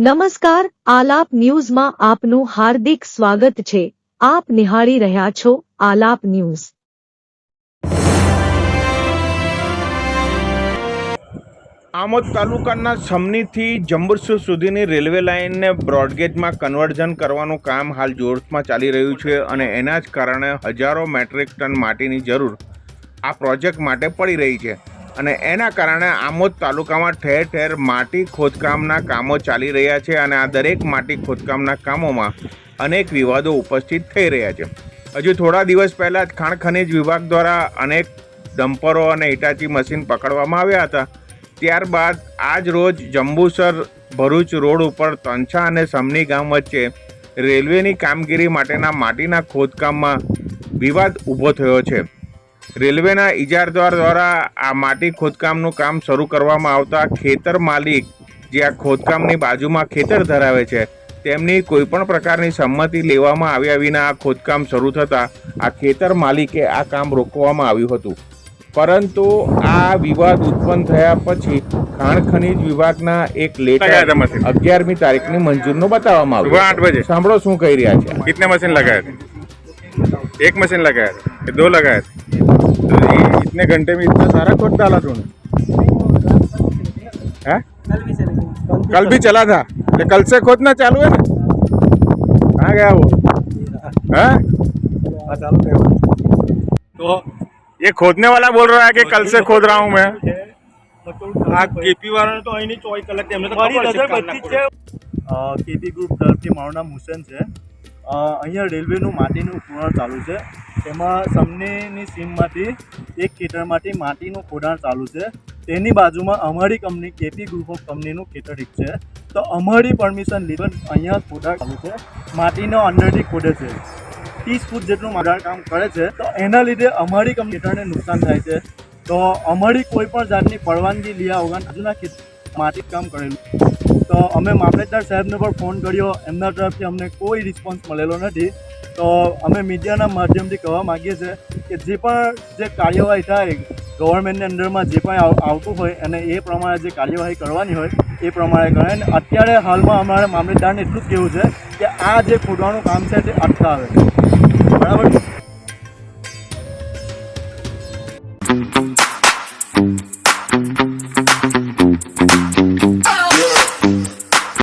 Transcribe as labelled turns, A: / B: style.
A: નમસ્કાર, આલાપ ન્યૂઝમાં આપનું હાર્દિક સ્વાગત છે। આપ નિહાળી રહ્યા છો આલાપ ન્યૂઝ।
B: આમોદ તાલુકાના સમનીથી જંબુસર સુધીની રેલવે લાઇનને બ્રોડગેજમાં કન્વર્ઝન કરવાનું કામ હાલ જોશમાં ચાલી રહ્યું છે અને એના જ કારણે હજારો મેટ્રિક ટન માટીની જરૂર આ પ્રોજેક્ટ માટે પડી રહી છે અને એના કારણે આમોદ તાલુકામાં ઠેર ઠેર માટી ખોદકામના કામો ચાલી રહ્યા છે અને આ દરેક માટી ખોદકામના કામોમાં અનેક વિવાદો ઉપસ્થિત થઈ રહ્યા છે। હજુ થોડા દિવસ પહેલાં જ ખાણ ખનીજ વિભાગ દ્વારા અનેક ડમ્પરો અને હિટાચી મશીન પકડવામાં આવ્યા હતા। ત્યારબાદ આજ રોજ જંબુસર ભરૂચ રોડ ઉપર તંછા અને સમની ગામ વચ્ચે રેલવેની કામગીરી માટેના માટીના ખોદકામમાં વિવાદ ઊભો થયો છે। રેલવેના ઇજારદાર દ્વારા આ માટી ખોદકામનું કામ શરૂ કરવામાં આવતા ખેતર માલિક જે આ ખોદકામની બાજુમાં ખેતર ધરાવે છે તેમની કોઈપણ પ્રકારની સંમતિ લેવામાં આવ્યા વિના આ ખોદકામ શરૂ થતાં આ ખેતર માલિકે આ કામ રોકવામાં આવ્યું હતું, પરંતુ આ વિવાદ ઉત્પન્ન થયા પછી ખાણ ખનીજ વિભાગના એક લેટર 11મી તારીખની મંજૂરનો બતાવવામાં આવ્યો। 8 બજે સાંભળો શું કહી રહ્યા છે।
C: कितने मशीन लगाए थे? एक मशीन लगाया था कि दो लगाए थे? तो इतने घंटे में इतना सारा खोद डाला तूने? है? कल भी चला था, तो कल से खोदना चालू है ना? कहाँ गया वो? है? तो ये खोदने वाला बोल रहा है कि कल से खोद रहा हूँ मैं।
D: કેપી વાળાને તો અહીંની 24 કલાક એમને તો ખબર છે। કેપી ગ્રુપ તરફથી મારું નામ હુસેન છે। અહીંયા રેલવેનું માટીનું ખોદાણ ચાલુ છે। તેમાં સમનીની સીમમાંથી એક ખેતરમાંથી માટીનું ખોદાણ ચાલુ છે। તેની બાજુમાં અમારી કંપની કેપી ગ્રુપ ઓફ કંપનીનું ખેતર એક છે। તો અમારી પરમિશન લીધર અહીંયા ખોદાણ ચાલુ છે। માટીનો અંદરથી ખોદે છે, 30 ફૂટ જેટલું માટી કામ કરે છે। તો એના લીધે અમારી કંપની ખેતરને નુકસાન થાય છે। તો અમારી કોઈ પણ જાતની પરવાનગી લીધા વગર આજના માટી કામ કરેલું। તો અમે મામલતદાર સાહેબને પણ ફોન કર્યો, એમના તરફથી અમને કોઈ રિસ્પોન્સ મળેલો નથી। તો અમે મીડિયાના માધ્યમથી કહેવા માગીએ છીએ કે જે પણ જે કાર્યવાહી થાય ગવર્મેન્ટની અંડરમાં જે પણ આવતું હોય અને એ પ્રમાણે જે કાર્યવાહી કરવાની હોય એ પ્રમાણે કરે। અને અત્યારે હાલમાં અમારે મામલતદારને એટલું જ કહેવું છે કે આ જે ખોદવાનું કામ છે તે અટકાવે, બરાબર।